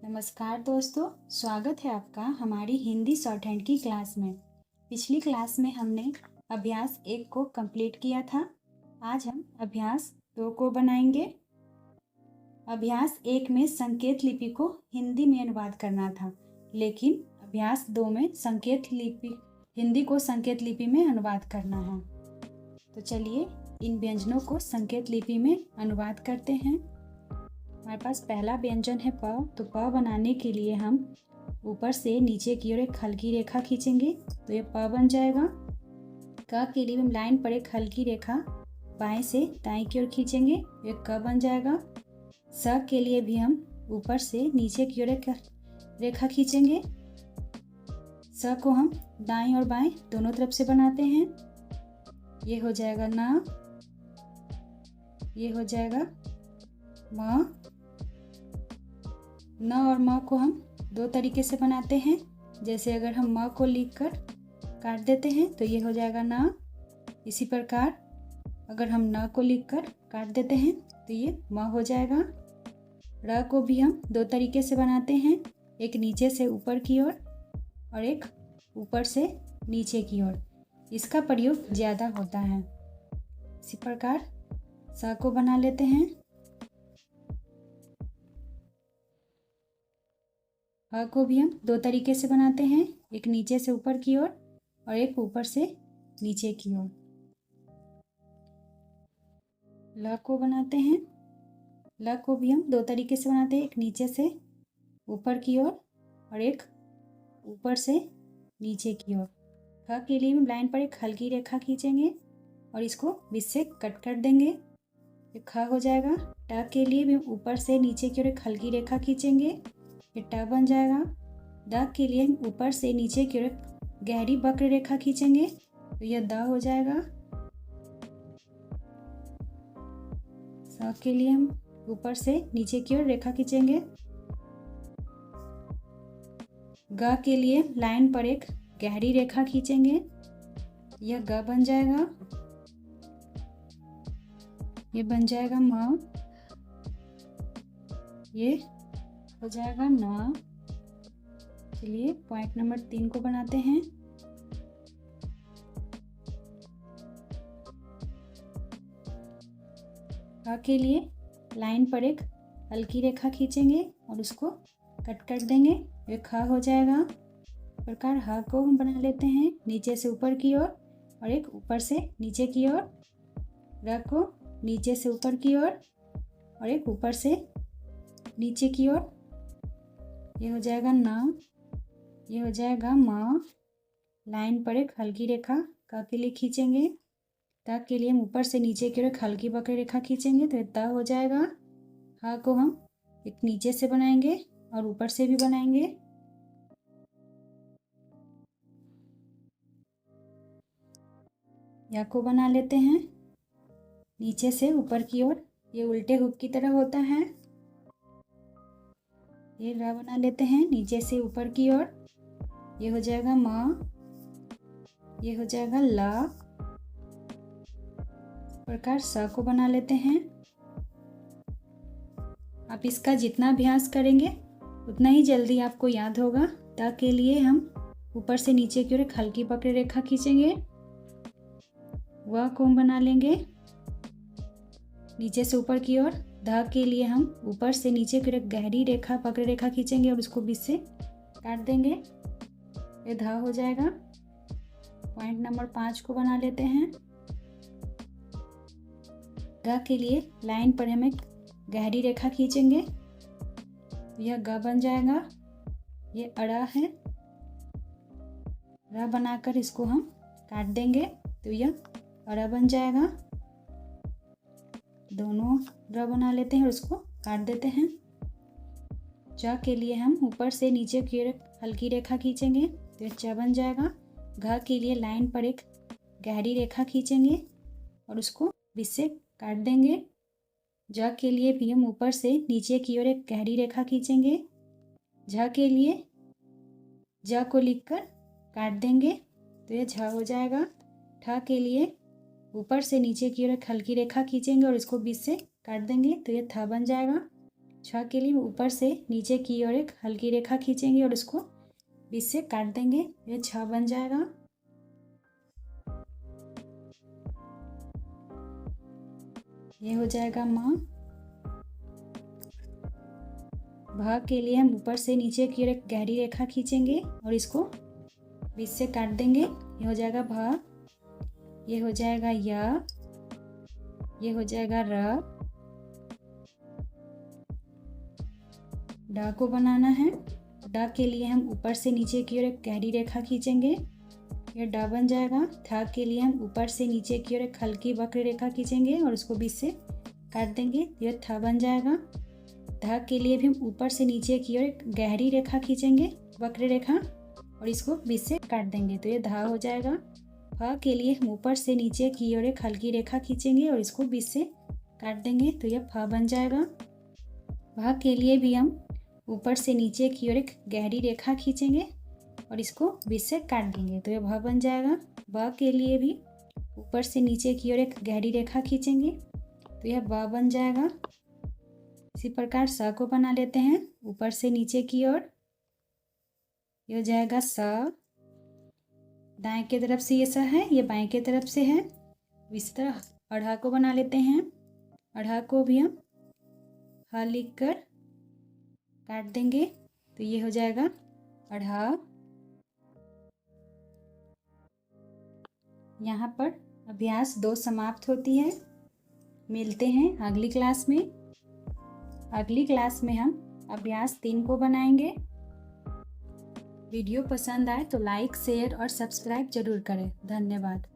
नमस्कार दोस्तों, स्वागत है आपका हमारी हिंदी शॉर्ट हैंड की क्लास में। पिछली क्लास में हमने अभ्यास 1 को कंप्लीट किया था। आज हम अभ्यास 2 को बनाएंगे। अभ्यास 1 में संकेत लिपि को हिंदी में अनुवाद करना था, लेकिन अभ्यास 2 में हिंदी को संकेत लिपि में अनुवाद करना है। तो चलिए इन व्यंजनों को संकेत लिपि में अनुवाद करते हैं। हमारे पास पहला व्यंजन है प। तो प बनाने के लिए हम ऊपर से नीचे की ओर एक हल्की रेखा खींचेंगे तो ये प बन जाएगा। क के लिए हम लाइन पर एक हल्की रेखा बाएं से दाएं की ओर खींचेंगे, ये क बन जाएगा। स के लिए भी हम ऊपर से नीचे की ओर एक रेखा खींचेंगे। स को हम दाएं और बाएं दोनों तरफ से बनाते हैं। ये हो जाएगा न, ये हो जाएगा म। न और म को हम दो तरीके से बनाते हैं। जैसे अगर हम म को लिखकर काट देते हैं तो ये हो जाएगा न। इसी प्रकार अगर हम न को लिखकर काट देते हैं तो ये म हो जाएगा। र को भी हम दो तरीके से बनाते हैं, एक नीचे से ऊपर की ओर और एक ऊपर से नीचे की ओर। इसका प्रयोग ज़्यादा होता है। इसी प्रकार स को बना लेते हैं। ह को भी हम दो तरीके से बनाते हैं, एक नीचे से ऊपर की ओर और एक ऊपर से नीचे की ओर। ल को बनाते हैं। ल को भी हम दो तरीके से बनाते हैं, एक नीचे से ऊपर की ओर और एक ऊपर से नीचे की ओर। ख के लिए हम लाइन पर एक हल्की रेखा खींचेंगे और इसको बीच से कट कर देंगे, ये ख हो जाएगा। ट के लिए भी ऊपर से नीचे की ओर एक हल्की रेखा खींचेंगे, ये ट बन जाएगा। द के लिए हम ऊपर से नीचे की ओर गहरी वक्र रेखा खींचेंगे तो यह द हो जाएगा। स के लिए हम ऊपर से नीचे की ओर रेखा खींचेंगे। ग के लिए लाइन पर एक गहरी रेखा खींचेंगे, यह ग बन जाएगा। ये बन जाएगा म, ये हो जाएगा न। चलिए पॉइंट नंबर 3 को बनाते हैं। ख के लिए लाइन पर एक हल्की रेखा खींचेंगे और उसको कट कर देंगे, ये ख हो जाएगा। इस प्रकार ह को हम बना लेते हैं नीचे से ऊपर की ओर और एक ऊपर से नीचे की ओर। र को नीचे से ऊपर की ओर और एक ऊपर से नीचे की ओर। ये हो जाएगा न, ये हो जाएगा म। लाइन पर एक हल्की रेखा क के लिए खींचेंगे। त के लिए हम ऊपर से नीचे की ओर एक हल्की वक्र रेखा खींचेंगे तो त हो जाएगा। ह को हम एक नीचे से बनाएंगे और ऊपर से भी बनाएंगे। या को बना लेते हैं नीचे से ऊपर की ओर, ये उल्टे हुक की तरह होता है। ये र बना लेते हैं नीचे से ऊपर की ओर, ये हो जाएगा म, ये हो जाएगा ल। इस प्रकार स को बना लेते हैं। आप इसका जितना अभ्यास करेंगे उतना ही जल्दी आपको याद होगा। त के लिए हम ऊपर से नीचे की ओर एक हल्की वक्र रेखा खींचेंगे, व को हम बना लेंगे नीचे से ऊपर की ओर। ध के लिए हम ऊपर से नीचे की ओर एक गहरी रेखा वक्र रेखा खींचेंगे और उसको बीच से काट देंगे, ये ध हो जाएगा। पॉइंट नंबर 5 को बना लेते हैं। ग के लिए लाइन पर हम एक गहरी रेखा खींचेंगे, यह ग बन जाएगा। ये अड़ा है, र बनाकर इसको हम काट देंगे तो यह अड़ा बन जाएगा। दोनों र बना लेते हैं और उसको काट देते हैं। च के लिए हम ऊपर से नीचे की ओर हल्की रेखा खींचेंगे तो यह च बन जाएगा। घ के लिए लाइन पर एक गहरी रेखा खींचेंगे और उसको बीच से काट देंगे। ज के लिए भी हम ऊपर से नीचे की ओर एक गहरी रेखा खींचेंगे। झ के लिए ज को लिखकर काट देंगे तो यह झ हो जाएगा। ठ के लिए ऊपर से नीचे की ओर एक हल्की रेखा खींचेंगे और इसको बीच से काट देंगे तो यह थ बन जाएगा। छ के लिए ऊपर से नीचे की ओर एक हल्की रेखा खींचेंगे और इसको बीच से काट देंगे। ये छ बन जाएगा। ये हो जाएगा म। भ के लिए हम ऊपर से नीचे की ओर एक गहरी रेखा खींचेंगे और इसको बीच से काट देंगे। ये हो जाएगा भ। ये हो जाएगा य। ये हो जाएगा र। ड को बनाना है। ड के लिए हम ऊपर से नीचे की ओर एक गहरी रेखा खींचेंगे। ये ड बन जाएगा। थ के लिए हम ऊपर से नीचे की ओर एक हल्की वक्र रेखा खींचेंगे और उसको बीच से काट देंगे। ये थ बन जाएगा। ध के लिए भी हम ऊपर से नीचे की ओर एक गहरी रेखा खींचेंगे, वक्र रेखा, और इसको बीच से काट देंगे। तो ये ध हो जाएगा। फ के लिए हम ऊपर से नीचे की ओर एक हल्की रेखा खींचेंगे और इसको बीच से काट देंगे। तो ये फ बन जाएगा। भ के लिए भी हम ऊपर से नीचे की ओर एक गहरी रेखा खींचेंगे और इसको बीच से काट देंगे। तो ये भ बन जाएगा। ब के लिए भी ऊपर से नीचे की ओर एक गहरी रेखा खींचेंगे तो यह ब बन जाएगा। इसी प्रकार स को बना लेते हैं। ऊपर से नीचे की ओर ये हो जाएगा स। दाएं की तरफ से ये स है, ये बाएं की तरफ से है। इसी तरह अढ़ा को बना लेते हैं। अढ़ा को भी हम ह लिख कर काट देंगे तो ये हो जाएगा अढ़ा। यहाँ पर अभ्यास 2 समाप्त होती है। मिलते हैं अगली क्लास में। अगली क्लास में हम अभ्यास 3 को बनाएंगे। वीडियो पसंद आए तो लाइक, शेयर और सब्सक्राइब जरूर करें। धन्यवाद।